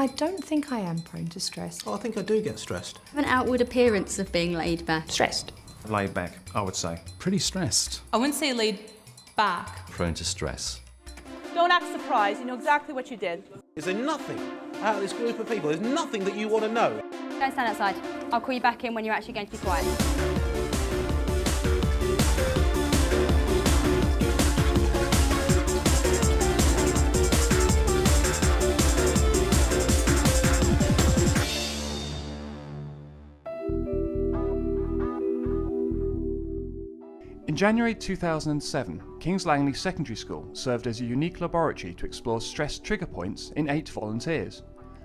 I don't think I am prone to stress. Oh, I think I do get stressed. Have an outward appearance of being laid back. Stressed. Laid back, I would say. Pretty stressed. I wouldn't say laid back. Prone to stress. Don't act surprised, you know exactly what you did. Is there nothing out of this group of people, there's nothing that you want to know? Don't stand outside. I'll call you back in when you're actually going to be quiet. In January 2007, King's Langley Secondary School served as a unique laboratory to explore stress trigger points in 8 volunteers,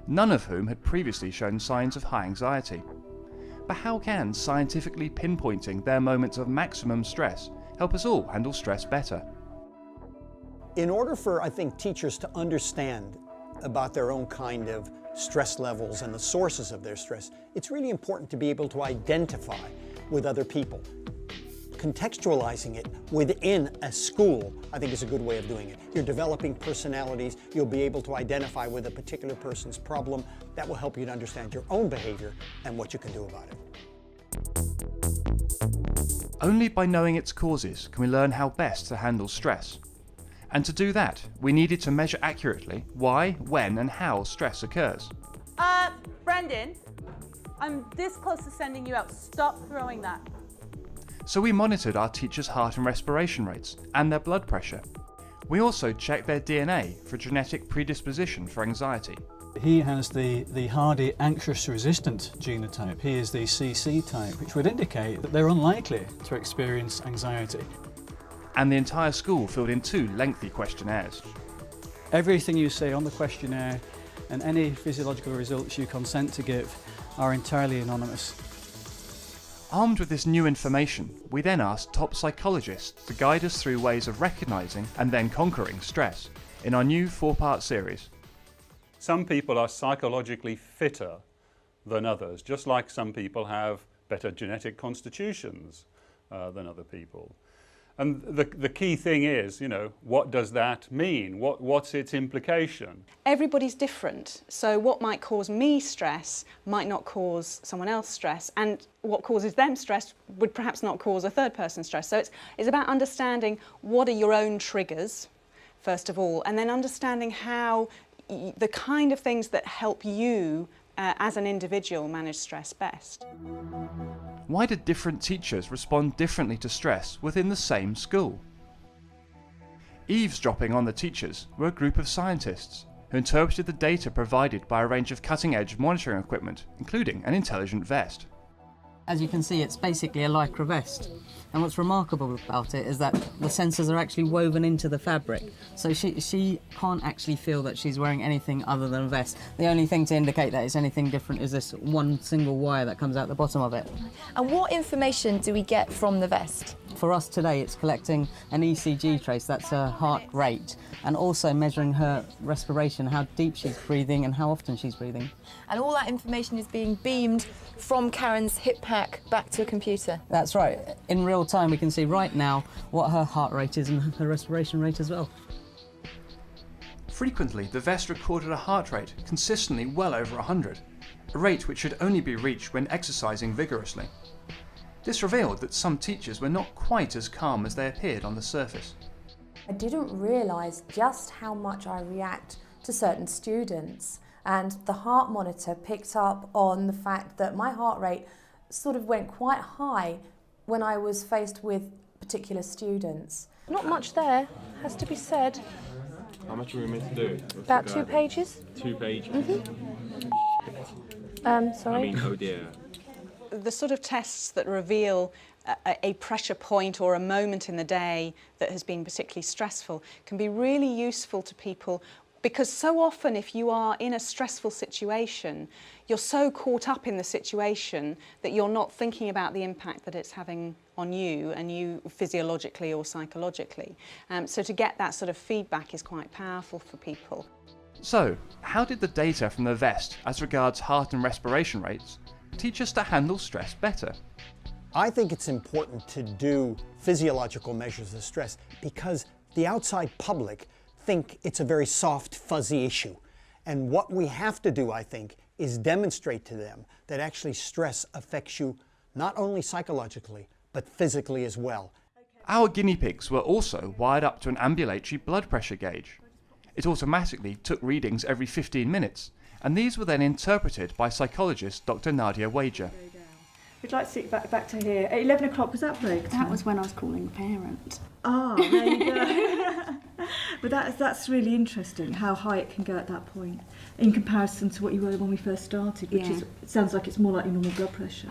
none of whom had previously shown signs of high anxiety. But how can scientifically pinpointing their moments of maximum stress help us all handle stress better? In order for, I think, teachers to understand about their own kind of stress levels and the sources of their stress, it's really important to be able to identify with other people. Contextualizing it within a school, I think, is a good way of doing it. You're developing personalities. You'll be able to identify with a particular person's problem. That will help you to understand your own behavior and what you can do about it. Only by knowing its causes can we learn how best to handle stress. And to do that, we needed to measure accurately why, when, and how stress occurs. Brendan, I'm this close to sending you out. Stop throwing that. So we monitored our teachers' heart and respiration rates and their blood pressure. We also checked their DNA for genetic predisposition for anxiety. He has the hardy anxious resistant genotype. He is the CC type, which would indicate that they're unlikely to experience anxiety. And the entire school filled in 2 lengthy questionnaires. Everything you say on the questionnaire and any physiological results you consent to give are entirely anonymous. Armed with this new information, we then asked top psychologists to guide us through ways of recognising and then conquering stress in our new 4-part series. Some people are psychologically fitter than others, just like some people have better genetic constitutions than other people. And the key thing is, you know, what does that mean? What's its implication? Everybody's different, so what might cause me stress might not cause someone else stress, and what causes them stress would perhaps not cause a third person stress. So it's about understanding what are your own triggers, first of all, and then understanding how the kind of things that help you as an individual manage stress best. Why did different teachers respond differently to stress within the same school? Eavesdropping on the teachers were a group of scientists who interpreted the data provided by a range of cutting-edge monitoring equipment, including an intelligent vest. As you can see, it's basically a lycra vest. And what's remarkable about it is that the sensors are actually woven into the fabric. So she can't actually feel that she's wearing anything other than a vest. The only thing to indicate that it's anything different is this one single wire that comes out the bottom of it. And what information do we get from the vest? For us today, it's collecting an ECG trace, that's her heart rate, and also measuring her respiration, how deep she's breathing and how often she's breathing. And all that information is being beamed from Karen's hip pack back to a computer? That's right. In real time, we can see right now what her heart rate is and her respiration rate as well. Frequently, the vest recorded a heart rate consistently well over 100, a rate which should only be reached when exercising vigorously. This revealed that some teachers were not quite as calm as they appeared on the surface. I didn't realise just how much I react to certain students, and the heart monitor picked up on the fact that my heart rate sort of went quite high when I was faced with particular students. Not much there, has to be said. How much are we meant to do? About 2 pages. 2 pages? Sorry? I mean, oh dear. The sort of tests that reveal a pressure point or a moment in the day that has been particularly stressful can be really useful to people, because so often if you are in a stressful situation, you're so caught up in the situation that you're not thinking about the impact that it's having on you and you physiologically or psychologically. So to get that sort of feedback is quite powerful for people. So, how did the data from the vest as regards heart and respiration rates teach us to handle stress better? I think it's important to do physiological measures of stress because the outside public think it's a very soft, fuzzy issue. And what we have to do, I think, is demonstrate to them that actually stress affects you not only psychologically, but physically as well. Our guinea pigs were also wired up to an ambulatory blood pressure gauge. It automatically took readings every 15 minutes, and these were then interpreted by psychologist Dr. Nadia Wager. We'd like to sit back to here. At 11 o'clock, was that break time? That was when I was calling the parent. Ah, there you go. But that's really interesting, how high it can go at that point, in comparison to what you were when we first started, which is, it sounds like it's more like your normal blood pressure.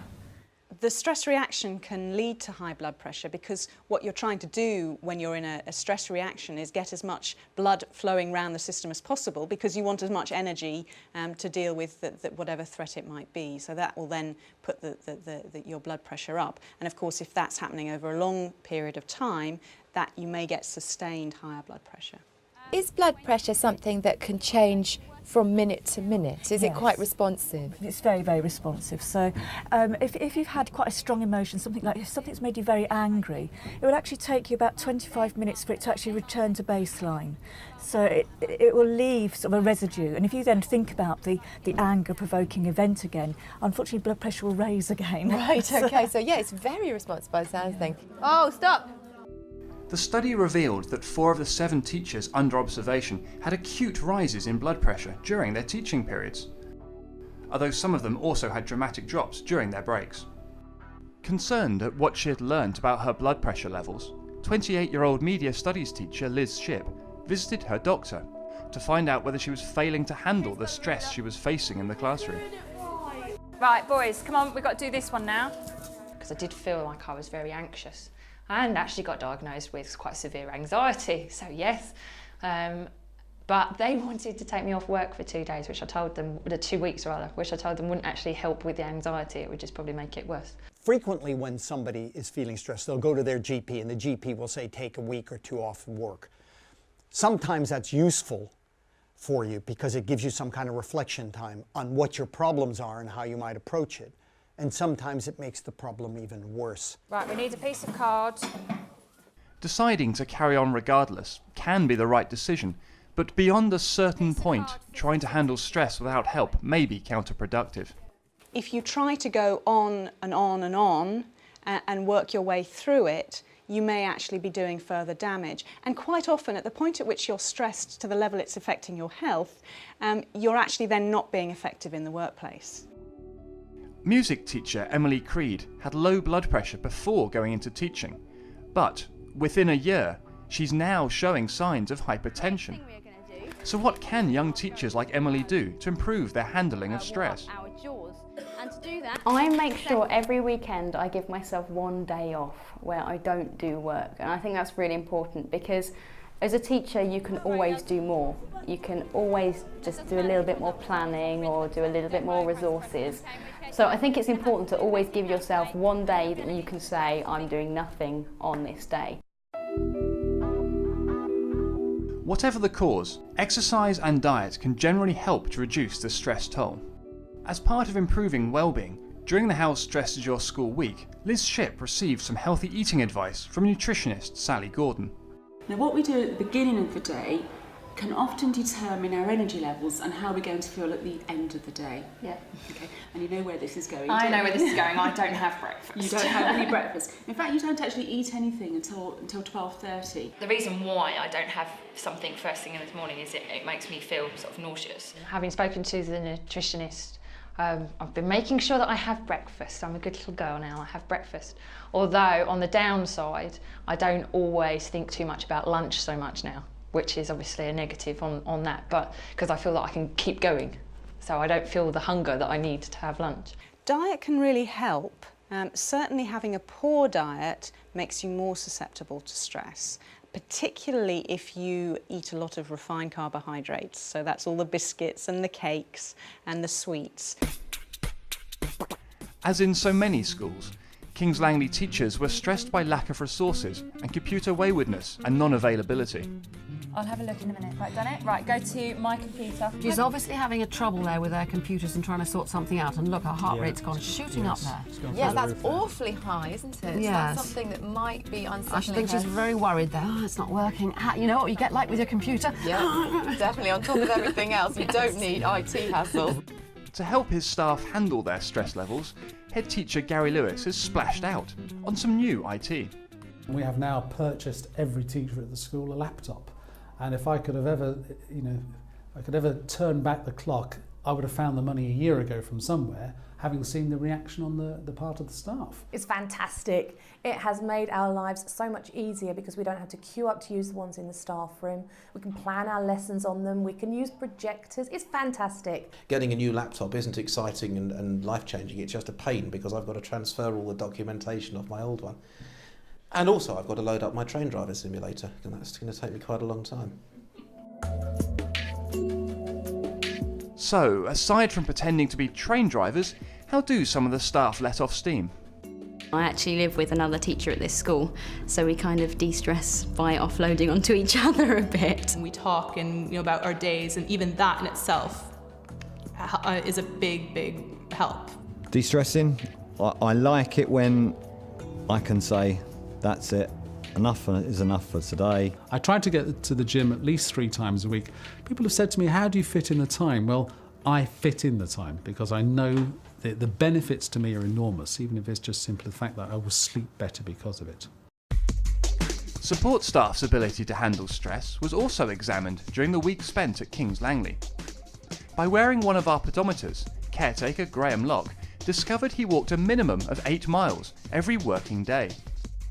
The stress reaction can lead to high blood pressure because what you're trying to do when you're in a stress reaction is get as much blood flowing around the system as possible because you want as much energy to deal with whatever threat it might be. So that will then put your blood pressure up. And of course, if that's happening over a long period of time, that you may get sustained higher blood pressure. Is blood pressure something that can change from minute to minute? Is it quite responsive? It's very, very responsive. So if you've had quite a strong emotion, something's made you very angry, it will actually take you about 25 minutes for it to actually return to baseline. So it will leave sort of a residue. And if you then think about the anger-provoking event again, unfortunately blood pressure will raise again. Right, okay. So yeah, it's very responsive by the sound of things. Oh, stop! The study revealed that 4 of the 7 teachers under observation had acute rises in blood pressure during their teaching periods, although some of them also had dramatic drops during their breaks. Concerned at what she had learnt about her blood pressure levels, 28-year-old media studies teacher Liz Shipp visited her doctor to find out whether she was failing to handle the stress she was facing in the classroom. Right, boys, come on, we've got to do this one now. Because I did feel like I was very anxious. And actually got diagnosed with quite severe anxiety, so yes. But they wanted to take me off work for 2 days, which I told them, 2 weeks rather, which I told them wouldn't actually help with the anxiety, it would just probably make it worse. Frequently when somebody is feeling stressed, they'll go to their GP and the GP will say take a week or 2 off from work. Sometimes that's useful for you because it gives you some kind of reflection time on what your problems are and how you might approach it. And sometimes it makes the problem even worse. Right, we need a piece of card. Deciding to carry on regardless can be the right decision, but beyond a certain point, trying to handle stress without help may be counterproductive. If you try to go on and on and on and work your way through it, you may actually be doing further damage. And quite often, at the point at which you're stressed to the level it's affecting your health, you're actually then not being effective in the workplace. Music teacher Emily Creed had low blood pressure before going into teaching, but within a year, she's now showing signs of hypertension. So what can young teachers like Emily do to improve their handling of stress? I make sure every weekend I give myself 1 day off where I don't do work, and I think that's really important because as a teacher you can always do more. You can always just do a little bit more planning or do a little bit more resources. So I think it's important to always give yourself 1 day that you can say, I'm doing nothing on this day. Whatever the cause, exercise and diet can generally help to reduce the stress toll. As part of improving well-being, during the How Stressed Is Your School week, Liz Shipp received some healthy eating advice from nutritionist Sally Gordon. Now what we do at the beginning of the day can often determine our energy levels and how we're going to feel at the end of the day. Yeah. Okay. And you know where this is going. I know where this is going. I don't have breakfast. You don't have any breakfast. In fact, you don't actually eat anything until 12:30. The reason why I don't have something first thing in the morning is it makes me feel sort of nauseous. Having spoken to the nutritionist, I've been making sure that I have breakfast. I'm a good little girl now, I have breakfast. Although, on the downside, I don't always think too much about lunch so much now, which is obviously a negative on that, but because I feel that I can keep going. So I don't feel the hunger that I need to have lunch. Diet can really help. Certainly having a poor diet makes you more susceptible to stress, particularly if you eat a lot of refined carbohydrates. So that's all the biscuits and the cakes and the sweets. As in so many schools, King's Langley teachers were stressed by lack of resources and computer waywardness and non-availability. I'll have a look in a minute. Right, done it? Right, go to my computer. She's obviously having a trouble there with her computers and trying to sort something out. And look, her heart rate's gone shooting up there. Yes, that's awfully high, isn't it? Yes. So that's something that might be unsettling I should think she's her. very worried there. Oh, it's not working. You know what you get like with your computer? Yeah, definitely. On top of everything else, you don't need IT hassle. To help his staff handle their stress levels, head teacher Gary Lewis has splashed out on some new IT. We have now purchased every teacher at the school a laptop. And if I could have ever, if I could ever turn back the clock, I would have found the money a year ago from somewhere, having seen the reaction on the part of the staff. It's fantastic. It has made our lives so much easier because we don't have to queue up to use the ones in the staff room. We can plan our lessons on them. We can use projectors. It's fantastic. Getting a new laptop isn't exciting and life-changing. It's just a pain because I've got to transfer all the documentation off my old one. And also I've got to load up my train driver simulator, and that's going to take me quite a long time. So, aside from pretending to be train drivers, how do some of the staff let off steam? I actually live with another teacher at this school, so we kind of de-stress by offloading onto each other a bit. We talk and about our days, and even that in itself is a big help. De-stressing, I like it when I can say, that's it, enough is enough for today. I try to get to the gym at least 3 times a week. People have said to me, how do you fit in the time? Well, I fit in the time because I know the benefits to me are enormous, even if it's just simply the fact that I will sleep better because of it. Support staff's ability to handle stress was also examined during the week spent at King's Langley. By wearing one of our pedometers, caretaker Graham Locke discovered he walked a minimum of 8 miles every working day.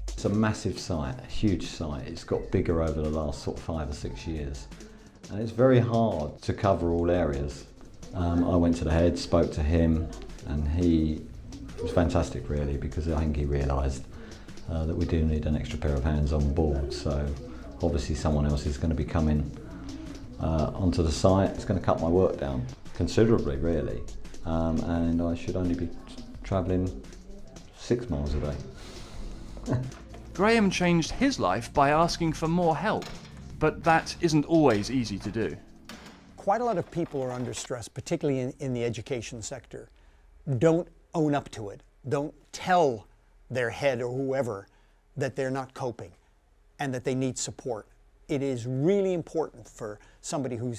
It's a massive site, a huge site. It's got bigger over the last sort of 5 or 6 years. And it's very hard to cover all areas. I went to the head, spoke to him, and he was fantastic really, because I think he realised that we do need an extra pair of hands on board. So obviously someone else is going to be coming onto the site. It's going to cut my work down considerably really, and I should only be travelling 6 miles a day. Graham changed his life by asking for more help, but that isn't always easy to do. Quite a lot of people are under stress, particularly in the education sector. Don't own up to it. Don't tell their head or whoever that they're not coping and that they need support. It is really important for somebody who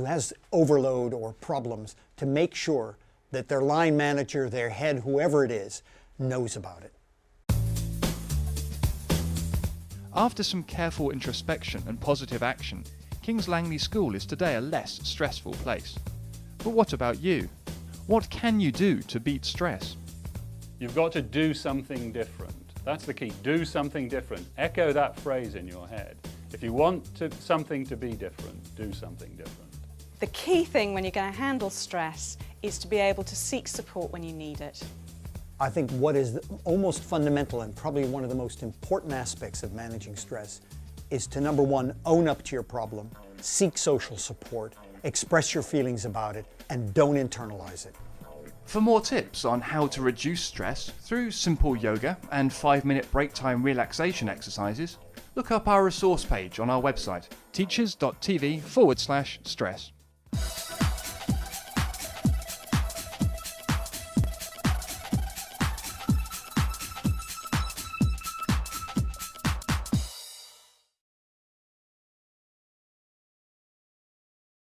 has overload or problems to make sure that their line manager, their head, whoever it is, knows about it. After some careful introspection and positive action, King's Langley School is today a less stressful place. But what about you? What can you do to beat stress? You've got to do something different. That's the key. Do something different. Echo that phrase in your head. If you want something to be different, do something different. The key thing when you're going to handle stress is to be able to seek support when you need it. I think what is almost fundamental and probably one of the most important aspects of managing stress is to, number one, own up to your problem, seek social support, express your feelings about it, and don't internalize it. For more tips on how to reduce stress through simple yoga and 5-minute break time relaxation exercises, look up our resource page on our website, teachers.tv/stress.